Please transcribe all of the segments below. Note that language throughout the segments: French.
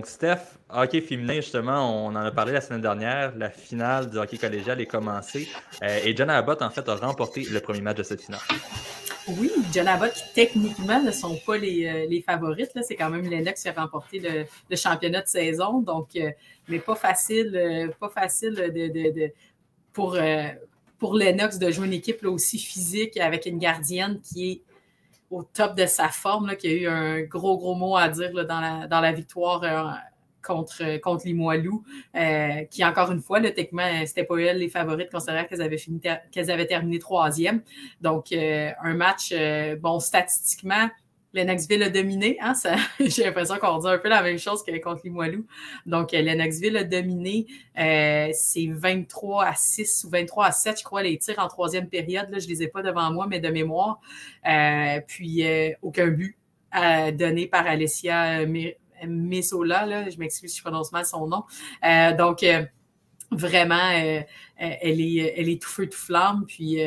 Donc, Steph, hockey féminin, justement, on en a parlé la semaine dernière. La finale du hockey collégial est commencée. Et John Abbott, en fait, a remporté le premier match de cette finale. Oui, John Abbott, qui techniquement ne sont pas les favorites. Là. C'est quand même Lennox qui a remporté le championnat de saison. Donc, mais pas facile pour Lennox de jouer une équipe là, aussi physique avec une gardienne qui est au top de sa forme, là, qui a eu un gros mot à dire là, dans la victoire contre Limoilou, qui, encore une fois, là, techniquement, c'était pas elles les favorites, considérant qu'elles avaient terminé troisième. Donc, un match, statistiquement, Lennoxville a dominé. Hein, j'ai l'impression qu'on dit un peu la même chose que contre Limoilou. Donc, Lennoxville a dominé. C'est 23-6 ou 23-7, je crois, les tirs en troisième période. Là, je ne les ai pas devant moi, mais de mémoire. Puis, aucun but donné par Alessia Mesola. Là, je m'excuse si je prononce mal son nom. Donc, vraiment, elle est tout feu, tout flamme. Puis,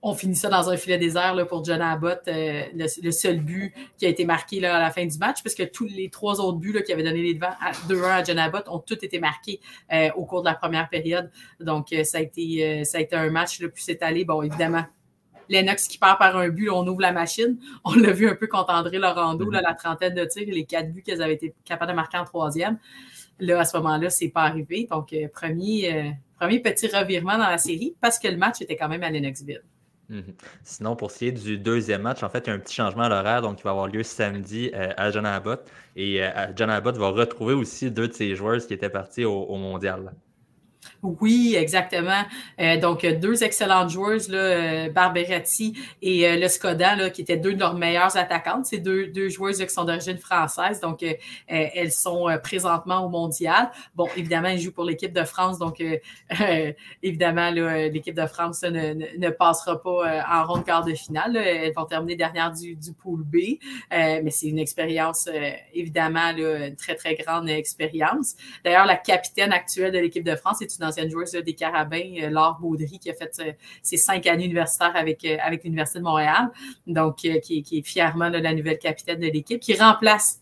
on finit ça dans un filet désert là, pour John Abbott, le seul but qui a été marqué là, à la fin du match, parce que tous les 3 autres buts là, qui avaient donné les devants 2-1 à John Abbott ont tous été marqués au cours de la première période. Donc, ça a été un match le plus étalé. Bon, évidemment, Lennox qui perd par un but, on ouvre la machine. On l'a vu un peu contre André Laurando, là, la trentaine de tirs, les 4 buts qu'elles avaient été capables de marquer en troisième. Là, à ce moment-là, c'est pas arrivé. Donc, premier petit revirement dans la série, parce que le match était quand même à Lennoxville. Sinon, pour ce qui est du deuxième match, en fait, il y a un petit changement à l'horaire, donc il va avoir lieu samedi à John Abbott. Et John Abbott va retrouver aussi 2 de ses joueurs qui étaient partis au mondial. Oui, exactement. Donc, 2 excellentes joueuses, là, Barberetti et le Skoda, là, qui étaient 2 de leurs meilleures attaquantes. C'est deux joueuses qui sont d'origine française. Donc, elles sont présentement au mondial. Bon, évidemment, elles jouent pour l'équipe de France. Donc, évidemment, là, l'équipe de France ne passera pas en ronde quart de finale. Là. Elles vont terminer dernière du pool B. Mais c'est une expérience, évidemment, là, une très, très grande expérience. D'ailleurs, la capitaine actuelle de l'équipe de France est une ancienne joueuse là, des Carabins, Laure Baudry, qui a fait ses 5 années universitaires avec l'Université de Montréal, donc qui est fièrement là, la nouvelle capitaine de l'équipe, qui remplace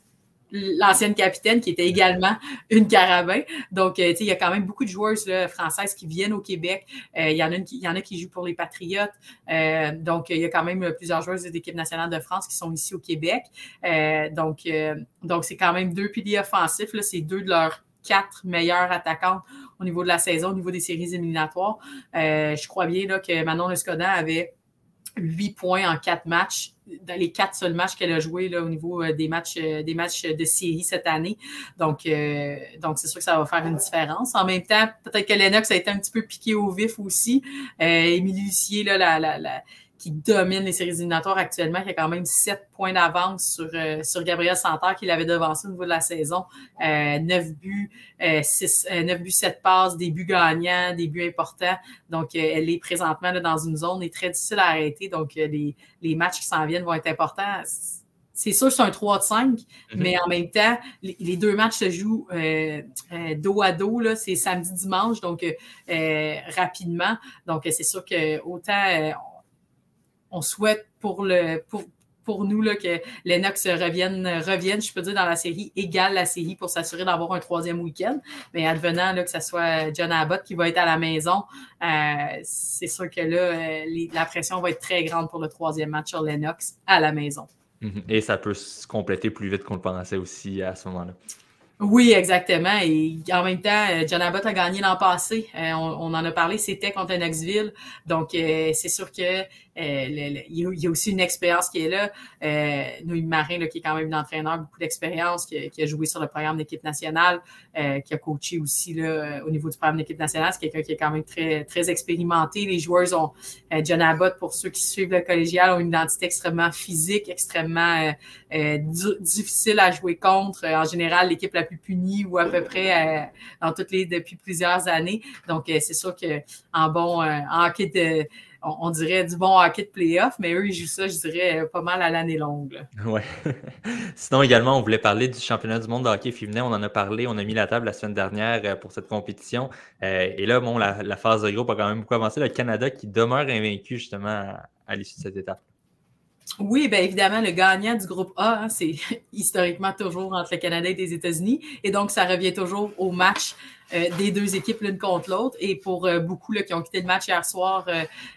l'ancienne capitaine qui était également une Carabin. Donc, il y a quand même beaucoup de joueuses là, françaises qui viennent au Québec. Il y en a qui jouent pour les Patriotes. Donc, il y a quand même plusieurs joueuses de l'équipe nationale de France qui sont ici au Québec. Donc, c'est quand même 2 piliers offensifs. Là, c'est 2 de leurs 4 meilleures attaquantes au niveau de la saison, au niveau des séries éliminatoires. Je crois bien là, que Manon Lescodin avait 8 points en 4 matchs, dans les 4 seuls matchs qu'elle a joués là, au niveau des matchs de série cette année. Donc, c'est sûr que ça va faire une différence. En même temps, peut-être que Lennox a été un petit peu piqué au vif aussi. Émilie Lucier, là, qui domine les séries éliminatoires actuellement, qui a quand même 7 points d'avance sur Gabriel Santerre, qui l'avait devancé au niveau de la saison. 9 buts, 7 passes, des buts gagnants, des buts importants. Donc, elle est présentement là, dans une zone très difficile à arrêter. Donc, les matchs qui s'en viennent vont être importants. C'est sûr que c'est un 3 de 5, mais en même temps, les 2 matchs se jouent dos à dos. Là, c'est samedi-dimanche, donc rapidement. Donc, c'est sûr que autant... on souhaite pour nous là, que Lennox revienne, je peux dire, dans la série, égale la série pour s'assurer d'avoir un 3e week-end. Mais advenant là, que ce soit John Abbott qui va être à la maison, c'est sûr que là, la pression va être très grande pour le 3e match sur Lennox à la maison. Et ça peut se compléter plus vite qu'on le pensait aussi à ce moment-là. Oui, exactement. Et en même temps, John Abbott a gagné l'an passé. On en a parlé, c'était contre Lennoxville. Donc, c'est sûr que il y a aussi une expérience qui est là. Noémie Marin, là, qui est quand même une entraîneur, beaucoup d'expérience, qui a joué sur le programme d'équipe nationale, qui a coaché aussi là, au niveau du programme d'équipe nationale. C'est quelqu'un qui est quand même très, très expérimenté. Les joueurs ont John Abbott, pour ceux qui suivent le collégial, ont une identité extrêmement physique, extrêmement difficile à jouer contre. En général, l'équipe la plus punie ou à peu près depuis plusieurs années. Donc, c'est sûr que en hockey on dirait du bon hockey de play-off, mais eux, ils jouent ça, je dirais, pas mal à l'année longue. Oui. Sinon, également, on voulait parler du championnat du monde de hockey féminin. On en a parlé, on a mis la table la semaine dernière pour cette compétition. Et là, bon, la phase de groupe a quand même beaucoup avancé. Le Canada qui demeure invaincu, justement, à l'issue de cette étape. Oui, bien évidemment, le gagnant du groupe A, hein, c'est historiquement toujours entre le Canada et les États-Unis. Et donc, ça revient toujours au match des deux équipes l'une contre l'autre. Et pour beaucoup là, qui ont quitté le match hier soir,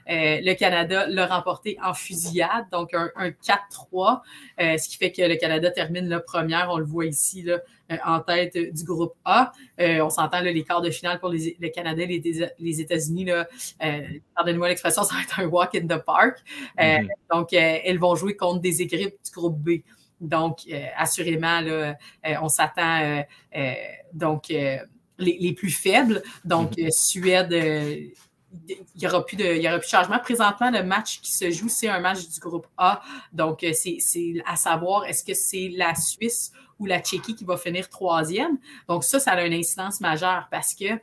le Canada l'a remporté en fusillade, donc un 4-3, ce qui fait que le Canada termine la première, on le voit ici, là, en tête du groupe A. On s'entend là, les quarts de finale pour le Canada et les États-Unis. Pardonnez-moi l'expression, ça va être un walk in the park. Donc, elles vont jouer contre des équipes du groupe B. Donc, assurément, là, on s'attend donc les plus faibles. Donc, Suède, il n'y aura plus de changement. Présentement, le match qui se joue, c'est un match du groupe A. Donc, c'est à savoir, est-ce que c'est la Suisse ou la Tchéquie qui va finir troisième? Donc, ça a une incidence majeure parce que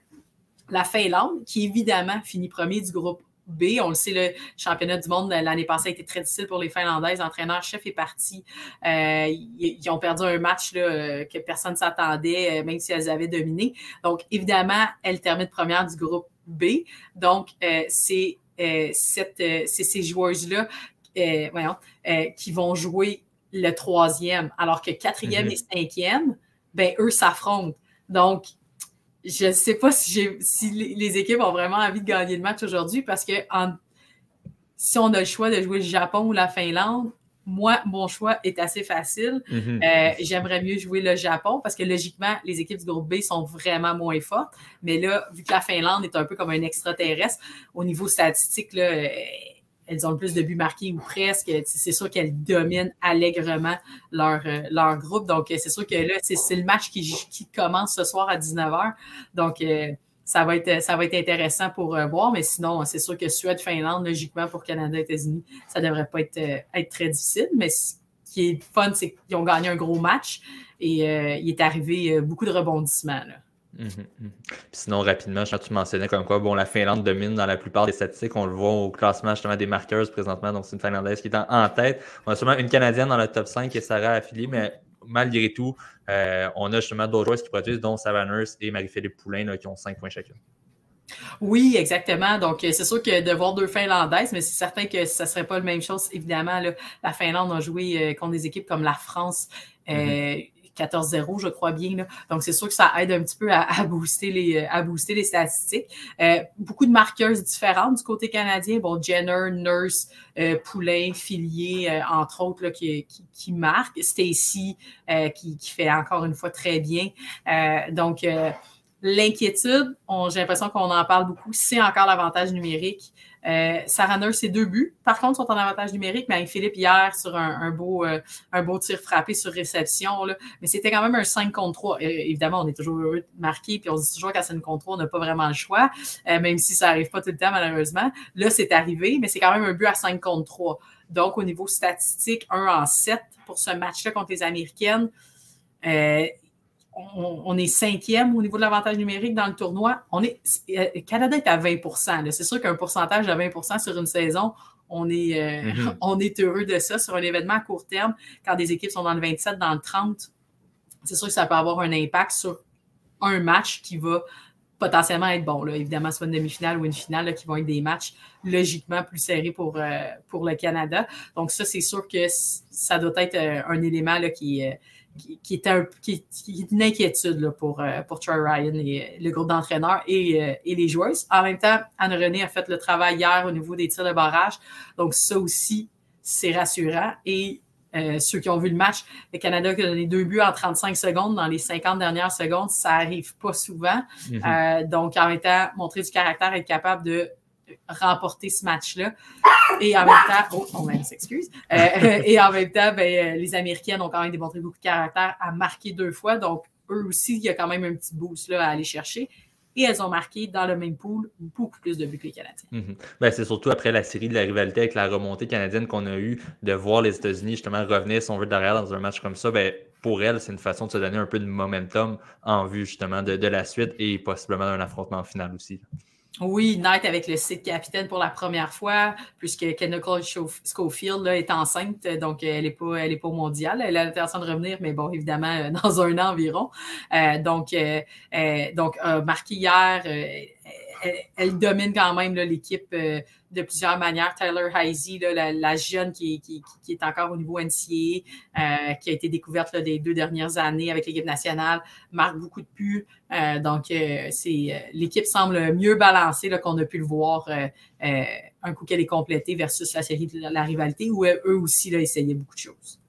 la Finlande, qui évidemment finit premier du groupe B, on le sait, le championnat du monde l'année passée a été très difficile pour les Finlandaises. L'entraîneur-chef est parti. Ils ont perdu un match là, que personne ne s'attendait, même si elles avaient dominé. Donc, évidemment, elles terminent première du groupe B. Donc, c'est ces joueuses-là qui vont jouer le troisième, alors que quatrième et cinquième, ben eux s'affrontent. Donc, je ne sais pas si les équipes ont vraiment envie de gagner le match aujourd'hui parce que si on a le choix de jouer le Japon ou la Finlande, moi, mon choix est assez facile. J'aimerais mieux jouer le Japon parce que logiquement, les équipes du groupe B sont vraiment moins fortes. Mais là, vu que la Finlande est un peu comme un extraterrestre, au niveau statistique, là, elles ont le plus de buts marqués ou presque. C'est sûr qu'elles dominent allègrement leur groupe. Donc, c'est sûr que là, c'est le match qui commence ce soir à 19h. Donc, ça va être intéressant pour voir. Mais sinon, c'est sûr que Suède-Finlande, logiquement, pour Canada et États-Unis, ça ne devrait pas être très difficile. Mais ce qui est fun, c'est qu'ils ont gagné un gros match et il est arrivé beaucoup de rebondissements, là. Sinon, rapidement, tu mentionnais comme quoi, bon, la Finlande domine dans la plupart des statistiques. On le voit au classement justement des marqueuses présentement. Donc, c'est une Finlandaise qui est en tête. On a seulement une Canadienne dans le top 5 qui est Sarah Affili, mais malgré tout, on a justement d'autres joueuses qui produisent, dont Savannah Nurse et Marie-Philippe Poulain, là, qui ont 5 points chacune. Oui, exactement. Donc, c'est sûr que de voir deux Finlandaises, mais c'est certain que ça ne serait pas la même chose. Évidemment, là, la Finlande a joué contre des équipes comme la France. 14-0, je crois bien. Là. Donc, c'est sûr que ça aide un petit peu à booster les statistiques. Beaucoup de marqueuses différentes du côté canadien. Bon, Jenner, Nurse, Poulain, Fillier, entre autres, là, qui marquent. Stacy, qui fait encore une fois très bien. Donc, l'inquiétude, j'ai l'impression qu'on en parle beaucoup, c'est encore l'avantage numérique. Sarah Nurse, c'est 2 buts. Par contre, sont en avantage numérique, mais avec Philippe hier sur un beau tir frappé sur réception. Là. Mais c'était quand même un 5 contre 3. Évidemment, on est toujours heureux de marquer, puis on se dit toujours qu'à 5 contre 3, on n'a pas vraiment le choix, même si ça n'arrive pas tout le temps, malheureusement. Là, c'est arrivé, mais c'est quand même un but à 5 contre 3. Donc, au niveau statistique, 1 en 7 pour ce match-là contre les Américaines. On est 5e au niveau de l'avantage numérique dans le tournoi. Canada est à 20%. C'est sûr qu'un pourcentage de 20% sur une saison, on est heureux de ça sur un événement à court terme. Quand des équipes sont dans le 27, dans le 30, c'est sûr que ça peut avoir un impact sur un match qui va potentiellement être bon. Là. Évidemment, soit une demi-finale ou une finale là, qui vont être des matchs logiquement plus serrés pour le Canada. Donc ça, c'est sûr que ça doit être un élément là, qui est une inquiétude là, pour Troy Ryan et le groupe d'entraîneurs et les joueuses. En même temps, Anne-Renée a fait le travail hier au niveau des tirs de barrage. Donc, ça aussi, c'est rassurant. Et ceux qui ont vu le match, le Canada qui a donné 2 buts en 35 secondes dans les 50 dernières secondes, ça n'arrive pas souvent. Donc, en même temps, montrer du caractère, être capable de remporter ce match-là. Et en même temps, on s'excuse. Et en même temps, les Américaines ont quand même démontré beaucoup de caractère à marquer 2 fois. Donc, eux aussi, il y a quand même un petit boost là, à aller chercher. Et elles ont marqué dans le même pool beaucoup plus de buts que les Canadiens. C'est surtout après la série de la rivalité avec la remontée canadienne qu'on a eu de voir les États-Unis justement revenir, si on veut, derrière dans un match comme ça. Pour elles, c'est une façon de se donner un peu de momentum en vue justement de la suite et possiblement d'un affrontement final aussi. Oui, Knight avec le site capitaine pour la première fois, puisque Nicole Schofield là, est enceinte, donc elle n'est pas au mondial. Elle a l'intention de revenir, mais bon, évidemment, dans un an environ. Donc marqué hier, elle domine quand même l'équipe de plusieurs manières. Tyler Heisey, la jeune qui est encore au niveau NCAA, qui a été découverte des 2 dernières années avec l'équipe nationale, marque beaucoup de buts. Donc, l'équipe semble mieux balancée qu'on a pu le voir un coup qu'elle est complétée versus la série de la rivalité où eux aussi essayaient beaucoup de choses.